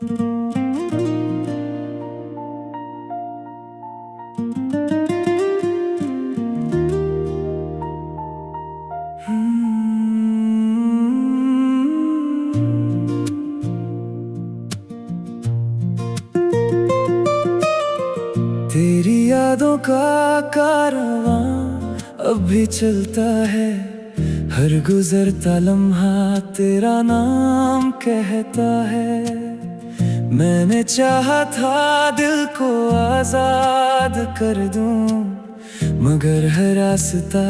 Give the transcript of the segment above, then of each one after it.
तेरी यादों का कारवां अब भी चलता है। हर गुजरता लम्हा तेरा नाम कहता है। मैंने चाहा था दिल को आजाद कर दूं, मगर हर रास्ता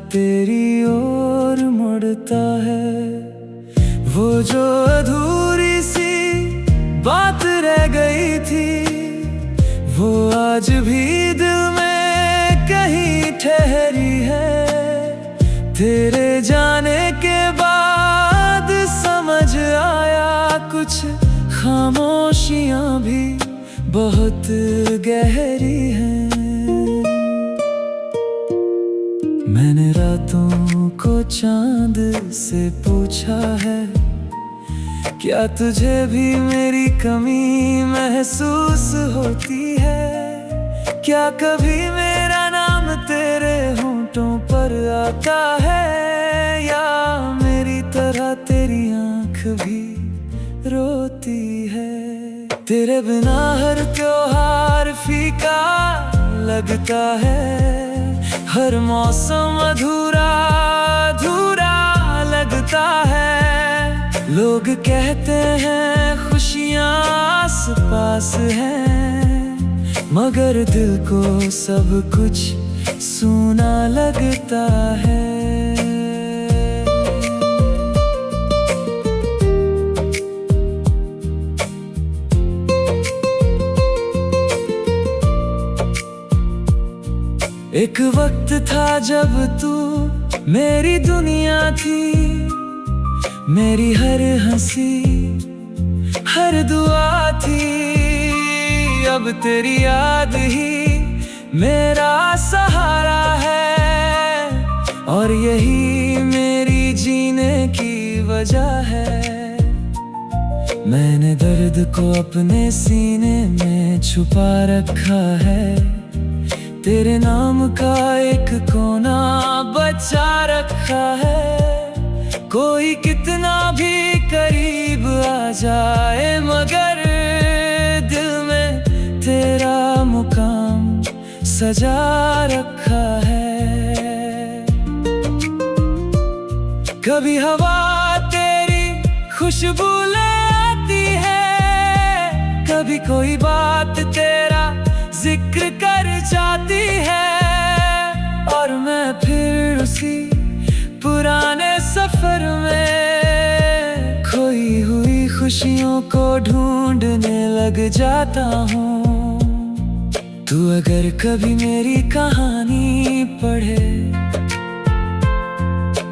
तेरी ओर मुड़ता है। वो जो अधूरी सी बात रह गई थी, वो आज भी दिल में कहीं ठहरी है। तेरे जाने के बाद समझ आया, कुछ खामोशियां भी बहुत गहरी हैं। मैंने रातों को चांद से पूछा है, क्या तुझे भी मेरी कमी महसूस होती है? क्या कभी मेरा नाम तेरे होंठों पर आता है, या मेरी तरह तेरी आंख भी रोती है? तेरे बिना हर त्योहार फीका लगता है, हर मौसम अधूरा अधूरा लगता है। लोग कहते हैं खुशियाँ आस पास हैं, मगर दिल को सब कुछ सूना लगता है। एक वक्त था जब तू मेरी दुनिया थी, मेरी हर हंसी हर दुआ थी। अब तेरी याद ही मेरा सहारा है, और यही मेरी जीने की वजह है। मैंने दर्द को अपने सीने में छुपा रखा है, तेरे नाम का एक कोना बचा रखा है। कोई कितना भी करीब आ जाए, मगर दिल में तेरा मुकाम सजा रखा है। कभी हवा तेरी खुशबू ले आती है, कभी कोई बात तेरा जिक्र कर जाती है, और मैं फिर उसी पुराने सफर में खोई हुई खुशियों को ढूंढने लग जाता हूँ। तू अगर कभी मेरी कहानी पढ़े,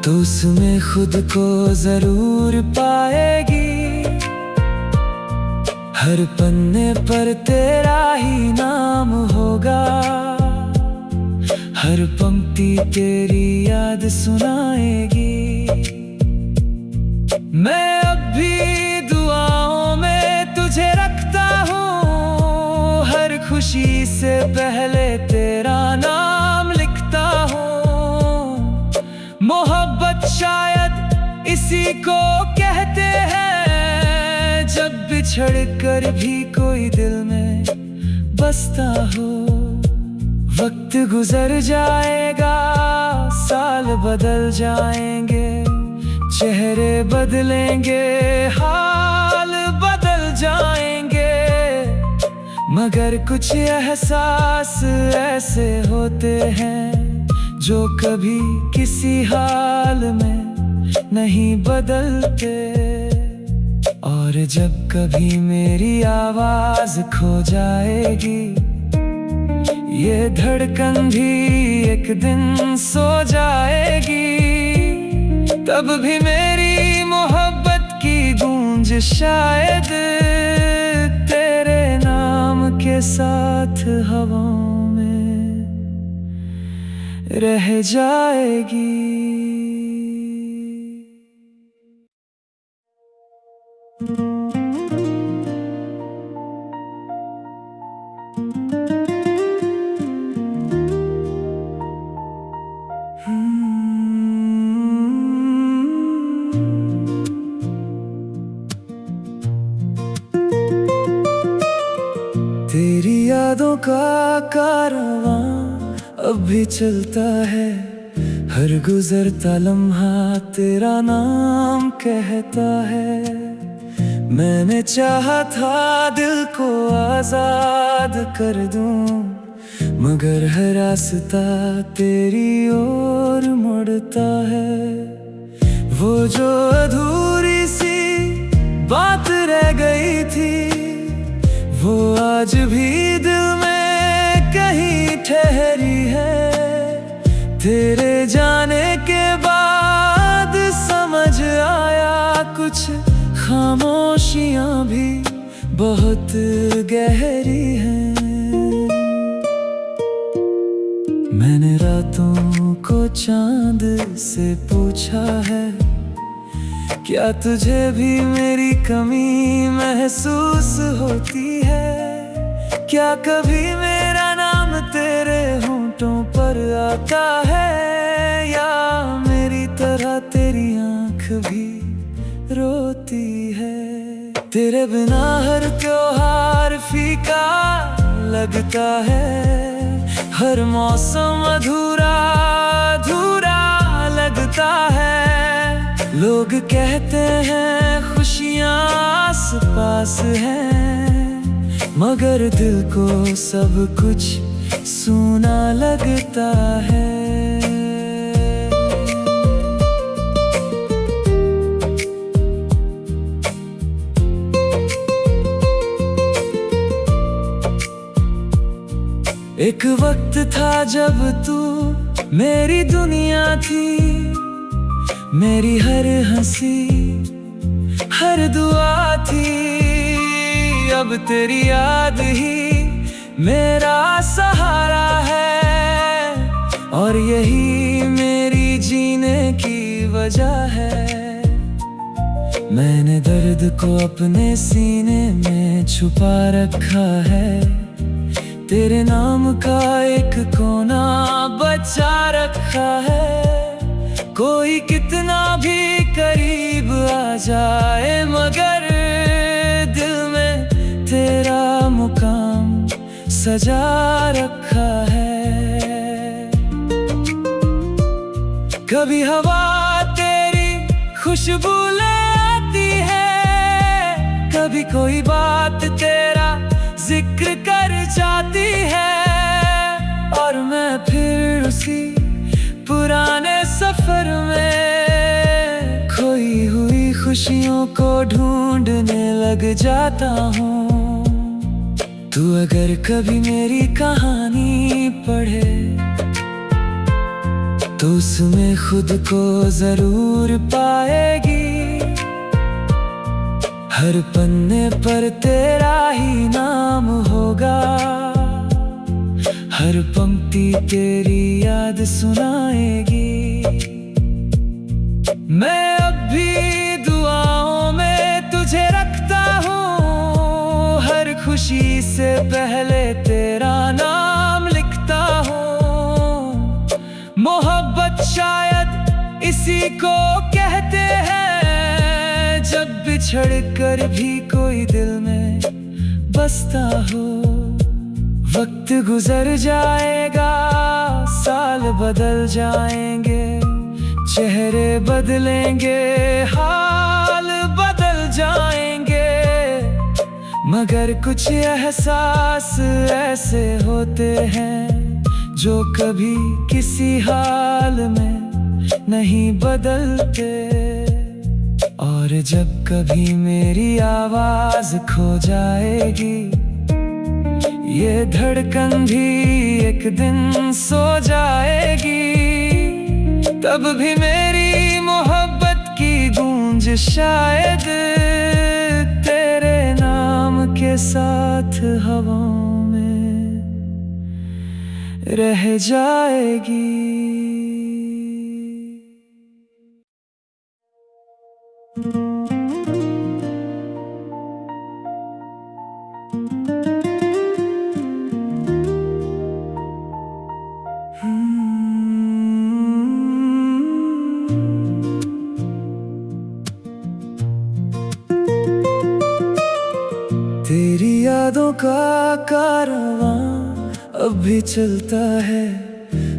तो उसमें खुद को जरूर पाएगी। हर पन्ने पर तेरा ही नाम होगा, हर पंक्ति तेरी याद सुनाएगी। मैं अब भी दुआओं में तुझे रखता हूँ, हर खुशी से पहले तेरा नाम लिखता हूँ। मोहब्बत शायद इसी को कहते हैं, जब बिछड़ कर भी कोई दिल में बसता हो। वक्त गुजर जाएगा, साल बदल जाएंगे, चेहरे बदलेंगे, हाल बदल जाएंगे, मगर कुछ एहसास ऐसे होते हैं जो कभी किसी हाल में नहीं बदलते। और जब कभी मेरी आवाज खो जाएगी, ये धड़कन भी एक दिन सो जाएगी, तब भी मेरी मोहब्बत की गूंज शायद तेरे नाम के साथ हवाओं में रह जाएगी। यादों का कारवां अब भी चलता है, हर गुजरता लम्हा तेरा नाम कहता है। मैंने चाहा था दिल को आजाद कर दूं, मगर हर रास्ता तेरी ओर मुड़ता है। वो जो अधूरी सी बात रह गई थी, वो आज भी दिल में कहीं ठहरी है। तेरे जाने के बाद समझ आया, कुछ खामोशियां भी बहुत गहरी हैं। मैंने रातों को चांद से पूछा है, क्या तुझे भी मेरी कमी महसूस होती है? क्या कभी मेरा नाम तेरे होंठों पर आता है, या मेरी तरह तेरी आँख भी रोती है? तेरे बिना हर त्योहार फीका लगता है, हर मौसम अधूरा अधूरा लगता है। लोग कहते हैं खुशियाँ आस पास हैं, मगर दिल को सब कुछ सूना लगता है। एक वक्त था जब तू मेरी दुनिया थी, मेरी हर हंसी हर दुआ थी। अब तेरी याद ही मेरा सहारा है, और यही मेरी जीने की वजह है। मैंने दर्द को अपने सीने में छुपा रखा है, तेरे नाम का एक कोना बचा रखा है। कोई कितना भी करीब आ जाए, मगर दिल में तेरा मुकाम सजा रखा है। कभी हवा तेरी खुशबू ले आती है, कभी कोई बात तेरा जिक्र कर जाती है, और मैं फिर उसी पुराने सफर में खोई हुई खुशियों को ढूंढने लग जाता हूँ। तू अगर कभी मेरी कहानी पढ़े, तो उसमें खुद को जरूर पाएगी। हर पन्ने पर तेरा ही नाम होगा, हर पंक्ति तेरी याद सुनाएगी। मैं अब भी दुआओं में तुझे रखता हूँ, हर खुशी से पहले तेरा नाम लिखता हूँ। मोहब्बत शायद इसी को कहते हैं, जब बिछड़ कर भी कोई दिल में बसता हो। वक्त गुजर जाएगा, साल बदल जाएंगे, चेहरे बदलेंगे, हाल बदल जाएंगे, मगर कुछ एहसास ऐसे होते हैं जो कभी किसी हाल में नहीं बदलते। और जब कभी मेरी आवाज खो जाएगी, ये धड़कन भी एक दिन सो जाएगी, तब भी मेरी मोहब्बत की गूंज शायद तेरे नाम के साथ हवाओं में रह जाएगी। तेरी यादों का कारवां अब भी चलता है,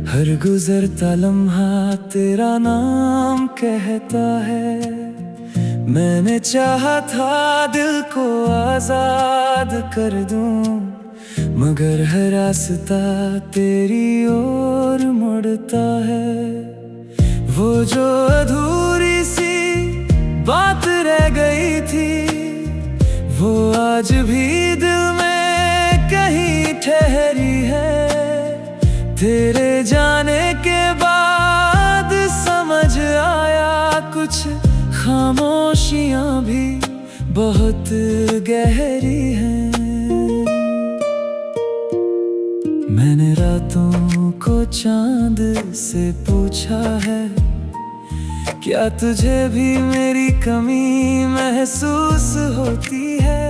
हर गुजरता लम्हा तेरा नाम कहता है। मैंने चाहा था दिल को आजाद कर दूं, मगर हर रास्ता तेरी ओर मुड़ता है। वो जो अधूरी सी बात रह गई थी, वो आज भी दिल में कहीं ठहरी है। तेरे जाने के बाद समझ आया, कुछ खामोशियां भी बहुत गहरी हैं। मैंने रातों को चांद से पूछा है, क्या तुझे भी मेरी कमी महसूस होती है?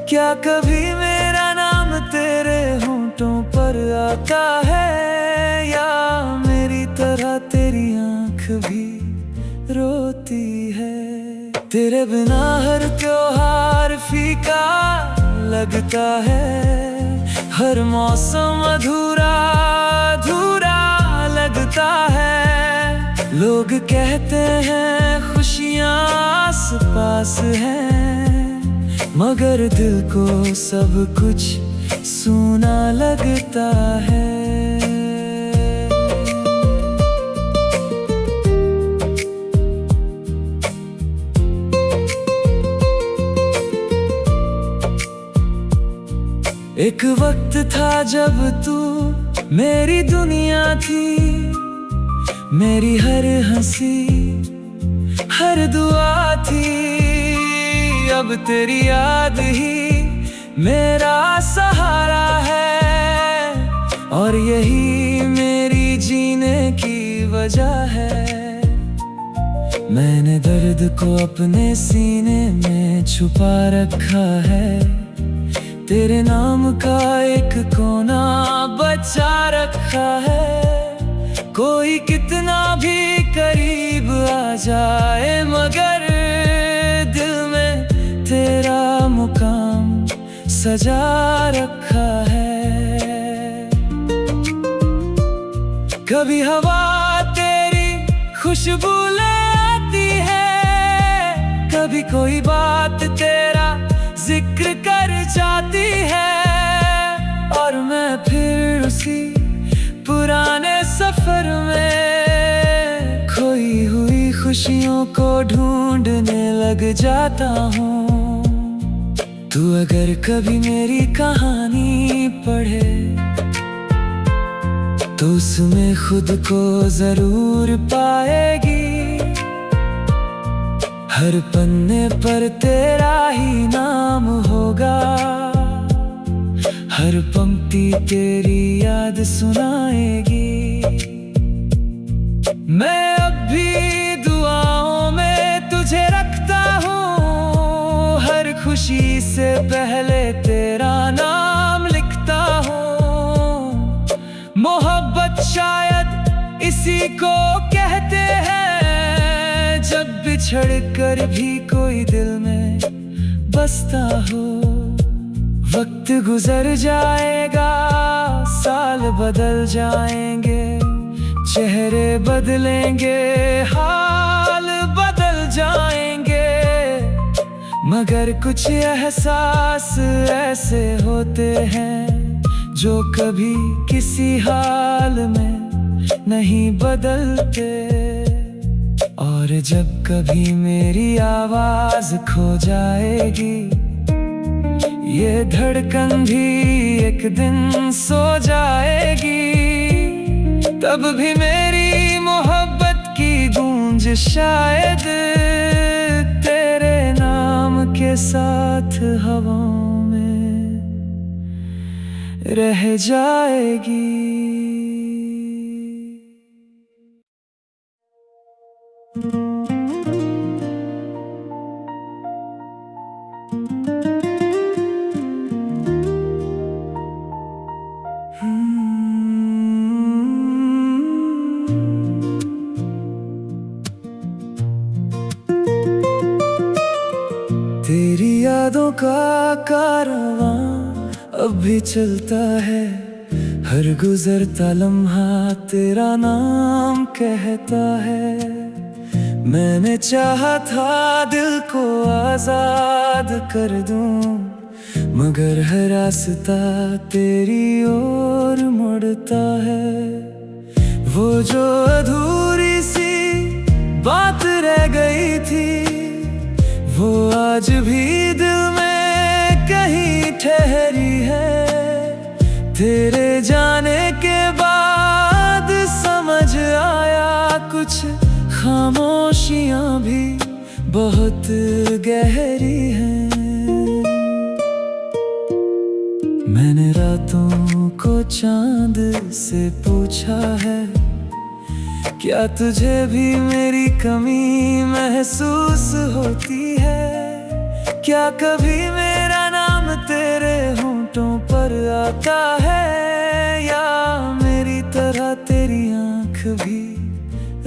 क्या कभी मेरा नाम तेरे होंठों पर आता है, या मेरी तरह तेरी आँख भी रोती है? तेरे बिना हर त्योहार फीका लगता है, हर मौसम अधूरा अधूरा लगता है। लोग कहते हैं खुशियाँ आस पास हैं, मगर दिल को सब कुछ सूना लगता है। एक वक्त था जब तू मेरी दुनिया थी, मेरी हर हंसी हर दुआ थी। अब तेरी याद ही मेरा सहारा है, और यही मेरी जीने की वजह है। मैंने दर्द को अपने सीने में छुपा रखा है, तेरे नाम का एक कोना बचा रखा है। कोई कितना भी करीब आ जाए, मगर दिल में तेरा मुकाम सजा रखा है। कभी हवा तेरी खुशबू ले आती है, कभी कोई बात तेरा जिक्र कर जाती है, और मैं फिर उसी पुराने सफर में खोई हुई खुशियों को ढूंढने लग जाता हूँ। तू अगर कभी मेरी कहानी पढ़े, तो उसमें खुद को जरूर पाएगी। हर पन्ने पर तेरा ही नाम होगा, हर पंक्ति तेरी याद सुनाएगी। मैं अब भी दुआओं में तुझे रखता हूँ, हर खुशी से पहले तेरा नाम लिखता हूँ। मोहब्बत शायद इसी को कहते हैं, जब बिछड़ कर भी कोई दिल में बसता हो। वक्त गुजर जाएगा, साल बदल जाएंगे, चेहरे बदलेंगे, हाल बदल जाएंगे, मगर कुछ एहसास ऐसे होते हैं जो कभी किसी हाल में नहीं बदलते। और जब कभी मेरी आवाज खो जाएगी, ये धड़कन भी एक दिन सो जाएगी, तब भी मेरी मोहब्बत की गूंज शायद तेरे नाम के साथ हवाओं में रह जाएगी। तेरी यादों का कारवां अब भी चलता है, हर गुजरता लम्हा तेरा नाम कहता है। मैंने चाहा था दिल को आजाद कर दूं, मगर हर रास्ता तेरी ओर मुड़ता है। वो जो अधूरी सी बात रह गई थी, वो आज भी दिल में कहीं ठहरी है। तेरे जाने के बाद समझ आया, कुछ खामोशियां भी बहुत गहरी हैं। मैंने रातों को चांद से पूछा है, क्या तुझे भी मेरी कमी महसूस होती है? क्या कभी मेरा नाम तेरे होंठों पर आता है, या मेरी तरह तेरी आँख भी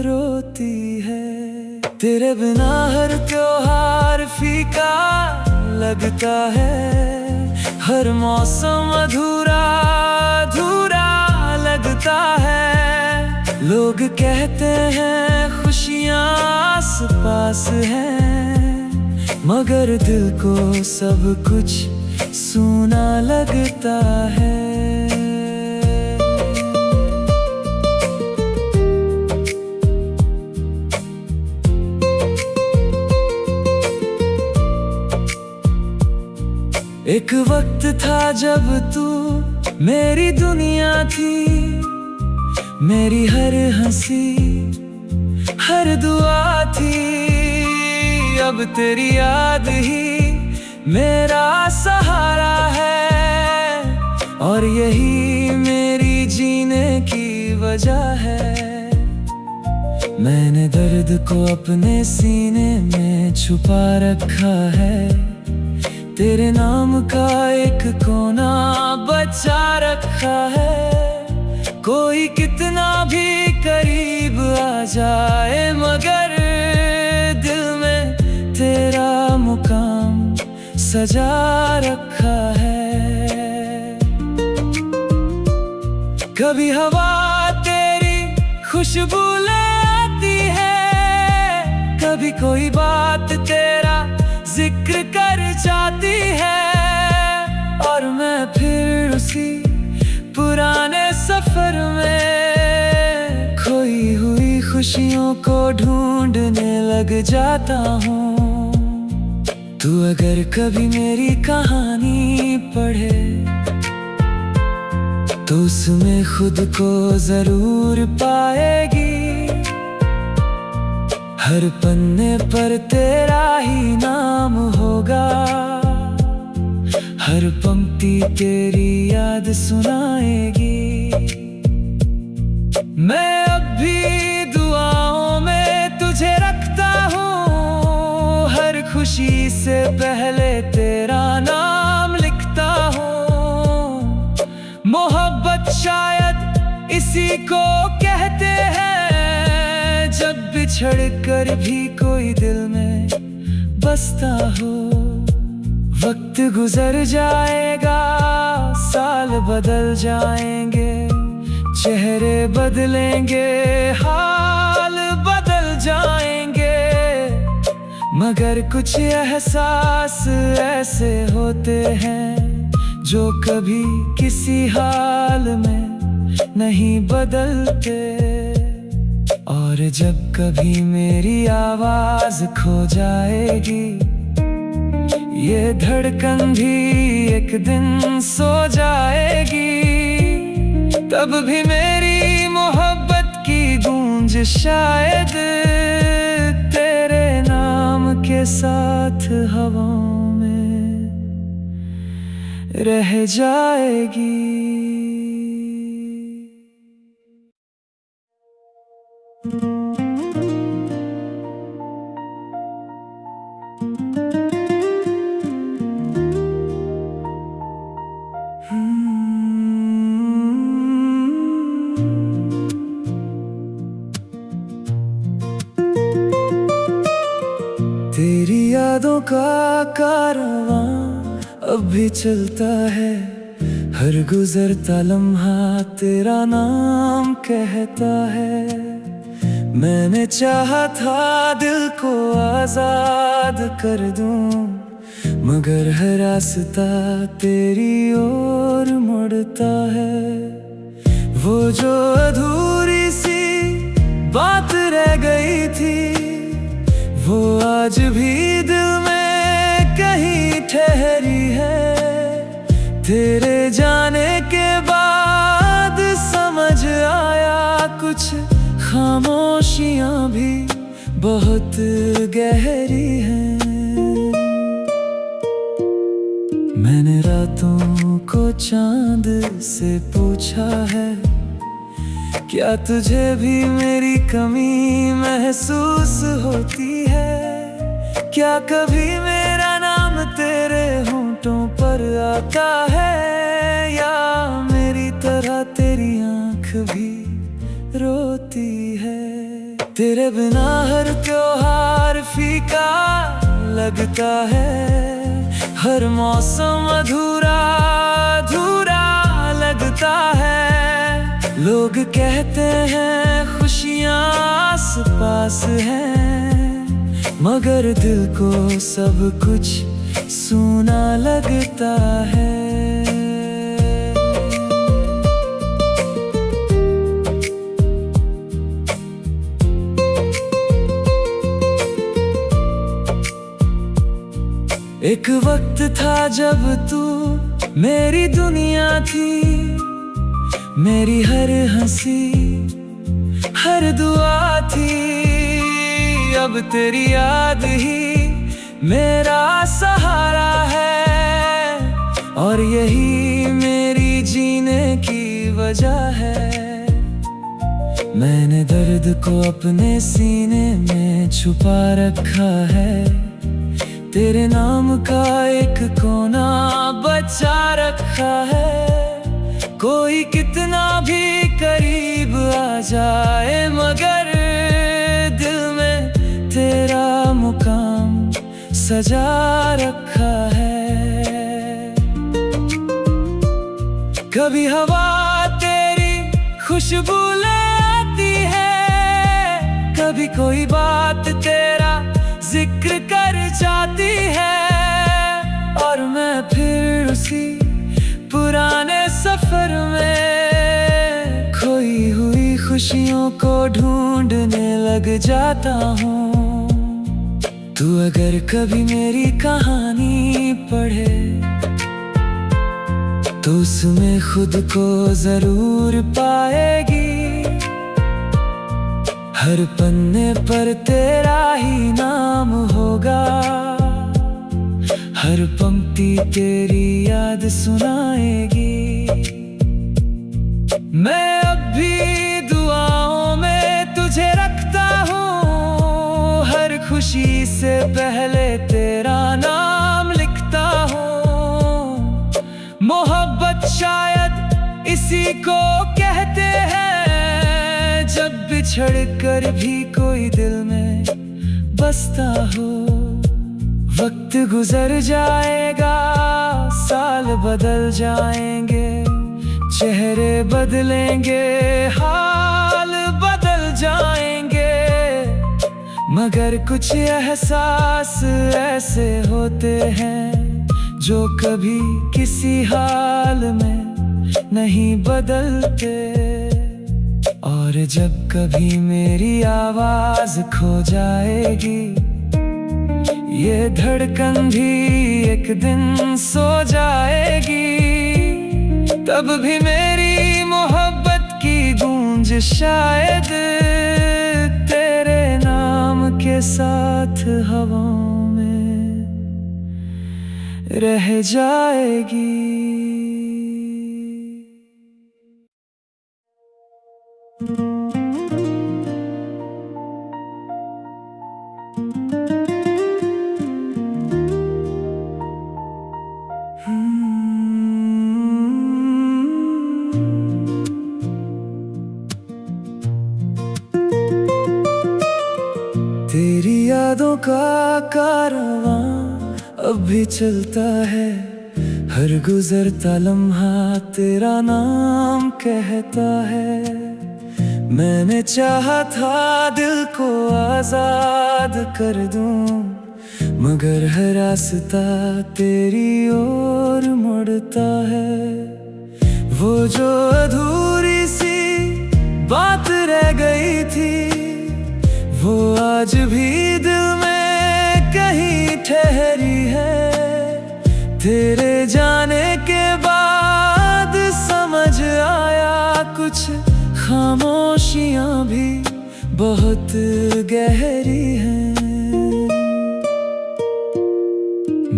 रोती है? तेरे बिना हर त्योहार फीका लगता है, हर मौसम अधूरा अधूरा लगता है। लोग कहते हैं खुशियाँ आस पास हैं, मगर दिल को सब कुछ सूना लगता है। एक वक्त था जब तू मेरी दुनिया थी, मेरी हर हंसी हर दुआ थी। अब तेरी याद ही मेरा सहारा है, और यही मेरी जीने की वजह है। मैंने दर्द को अपने सीने में छुपा रखा है, तेरे नाम का एक कोना बचा रखा है। कोई कितना भी करीब आ जाए, मगर दिल में तेरा मुकाम सजा रखा है। कभी हवा तेरी खुशबू ले आती है, कभी कोई बात तेरा जिक्र कर जाती है, और मैं फिर उसी पुराने सफर में खोई हुई खुशियों को ढूंढने लग जाता हूँ। तू अगर कभी मेरी कहानी पढ़े, तो उसमें खुद को जरूर पाएगी। हर पन्ने पर तेरा ही नाम होगा, हर पंक्ति तेरी याद सुनाएगी। मैं अब भी दुआओं में तुझे रखता हूँ, हर खुशी से पहले तेरा नाम लिखता हूँ। मोहब्बत शायद इसी को कहते हैं, जब बिछड़ कर भी कोई दिल में बसता हो। वक्त गुजर जाएगा, साल बदल जाएंगे, चेहरे बदलेंगे, हाल बदल जाएंगे, मगर कुछ एहसास ऐसे होते हैं जो कभी किसी हाल में नहीं बदलते। और जब कभी मेरी आवाज खो जाएगी, ये धड़कन भी एक दिन सो जाएगी, तब भी मेरी मोहब्बत की गूंज शायद तेरे नाम के साथ हवाओं में रह जाएगी। तेरी यादों का कारवां अब भी चलता है, हर गुजरता लम्हा तेरा नाम कहता है। मैंने चाहा था दिल को आजाद कर दूं, मगर हर रास्ता तेरी ओर मुड़ता है। वो जो अधूरी सी बात रह गई थी, वो आज भी दिल में कहीं ठहरी है। तेरे जाने के बाद समझ आया, कुछ खामोशियां भी बहुत गहरी हैं। मैंने रातों को चांद से पूछा है, क्या तुझे भी मेरी कमी महसूस होती है? क्या कभी मेरा नाम तेरे होंठों पर आता है, या मेरी तरह तेरी आँख भी रोती है? तेरे बिना हर त्योहार फीका लगता है, हर मौसम अधूरा अधूरा लगता है। लोग कहते हैं खुशियाँ आस पास हैं, मगर दिल को सब कुछ सूना लगता है। एक वक्त था जब तू मेरी दुनिया थी, मेरी हर हंसी हर दुआ थी। अब तेरी याद ही मेरा सहारा है, और यही मेरी जीने की वजह है। मैंने दर्द को अपने सीने में छुपा रखा है, तेरे नाम का एक कोना बचा रखा है। कोई कितना भी करीब आ जाए, मगर दिल में तेरा मुकाम सजा रखा है। कभी हवा तेरी खुशबू ले आती है, कभी कोई बात तेरा जिक्र कर जाती है, और मैं फिर उसी पुराने सफर में खोई हुई खुशियों को ढूंढने लग जाता हूँ। तू अगर कभी मेरी कहानी पढ़े, तो उसमें खुद को जरूर पाएगी। हर पन्ने पर तेरा ही नाम होगा, हर पंक्ति तेरी याद सुनाएगी। मैं अब भी दुआओं में तुझे रखता हूँ, हर खुशी से पहले तेरा नाम लिखता हूँ। मोहब्बत शायद इसी को कहते हैं, जब बिछड़ कर भी कोई दिल में बसता हो। वक्त गुजर जाएगा, साल बदल जाएंगे, चेहरे बदलेंगे, हाल बदल जाएंगे, मगर कुछ एहसास ऐसे होते हैं जो कभी किसी हाल में नहीं बदलते। और जब कभी मेरी आवाज खो जाएगी, ये धड़कन भी एक दिन सो जाएगी, तब भी मेरी मोहब्बत की गूंज शायद तेरे नाम के साथ हवाओं में रह जाएगी। तेरी यादों का कारवां अब भी चलता है, हर गुजरता लम्हा तेरा नाम कहता है। मैंने चाहा था दिल को आजाद कर दूं, मगर हर रास्ता तेरी ओर मुड़ता है। वो जो अधूरी सी बात रह गई थी, वो आज भी दिल में कहीं ठहरी है। तेरे जाने के बाद समझ आया, कुछ खामोशियां भी बहुत गहरी हैं।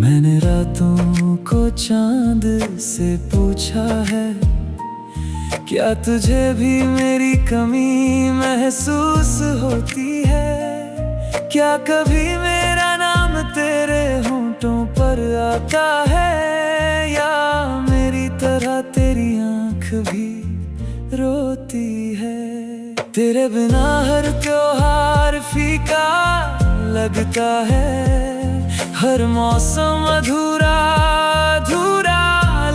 मैंने रातों को चांद से पूछा है, क्या तुझे भी मेरी कमी महसूस होती है? क्या कभी मेरा नाम तेरे होंठों पर आता है, या मेरी तरह तेरी आंख भी रोती है? तेरे बिना हर त्योहार फीका लगता है, हर मौसम अधूरा अधूरा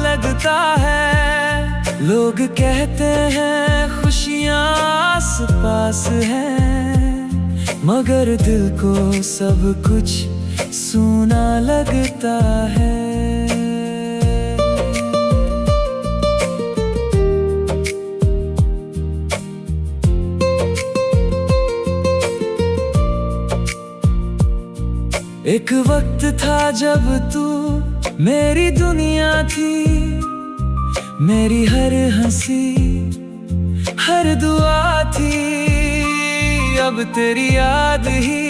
लगता है। लोग कहते हैं खुशियाँ आस पास हैं, मगर दिल को सब कुछ सूना लगता है। एक वक्त था जब तू मेरी दुनिया थी, मेरी हर हंसी हर दुआ थी। अब तेरी याद ही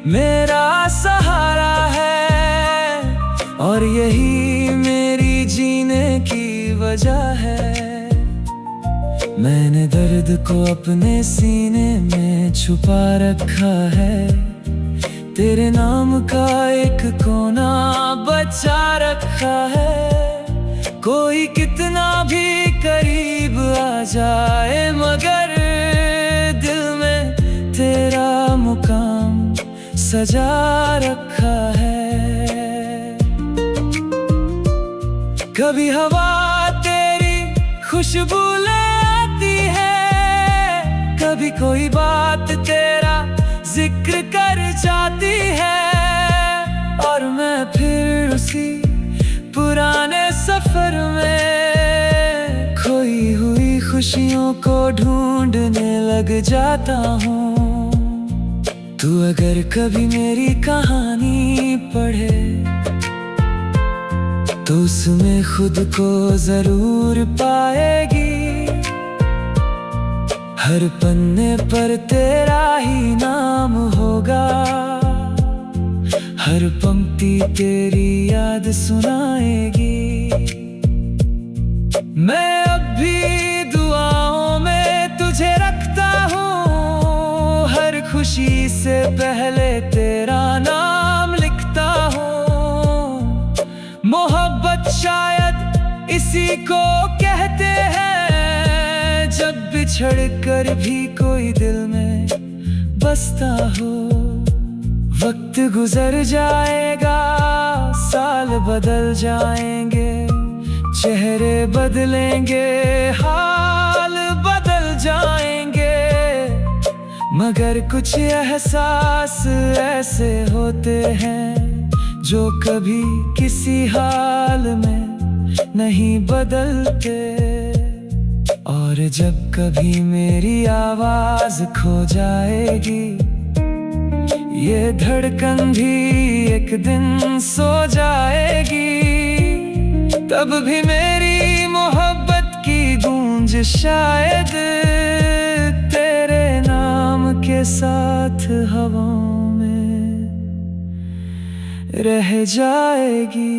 मेरा सहारा है, और यही मेरी जीने की वजह है। मैंने दर्द को अपने सीने में छुपा रखा है, तेरे नाम का एक कोना बचा रखा है। कोई कितना भी करीब आ जाए, मगर दिल में तेरा मुकाम सजा रखा है। कभी हवा तेरी खुशबू ले आती है, कभी कोई बात तेरा जिक्र कर जाती है, और मैं फिर उसी पुराने सफर में खोई हुई खुशियों को ढूंढने लग जाता हूँ। तू अगर कभी मेरी कहानी पढ़े, तो उसमें खुद को जरूर पाएगी। हर पन्ने पर तेरा ही नाम होगा, हर पंक्ति तेरी याद सुनाएगी। मैं अब भी दुआओं में तुझे रखता हूँ, हर खुशी से पहले तेरा नाम लिखता हूँ। मोहब्बत शायद इसी को कहते हैं, जब बिछड़ कर भी कोई दिल में बसता हो। वक्त गुजर जाएगा, साल बदल जाएंगे, चेहरे बदलेंगे, हाल बदल जाएंगे, मगर कुछ एहसास ऐसे होते हैं जो कभी किसी हाल में नहीं बदलते। और जब कभी मेरी आवाज खो जाएगी, ये धड़कन भी एक दिन सो जाएगी, तब भी मेरी मोहब्बत की गूंज शायद तेरे नाम के साथ हवाओं में रह जाएगी।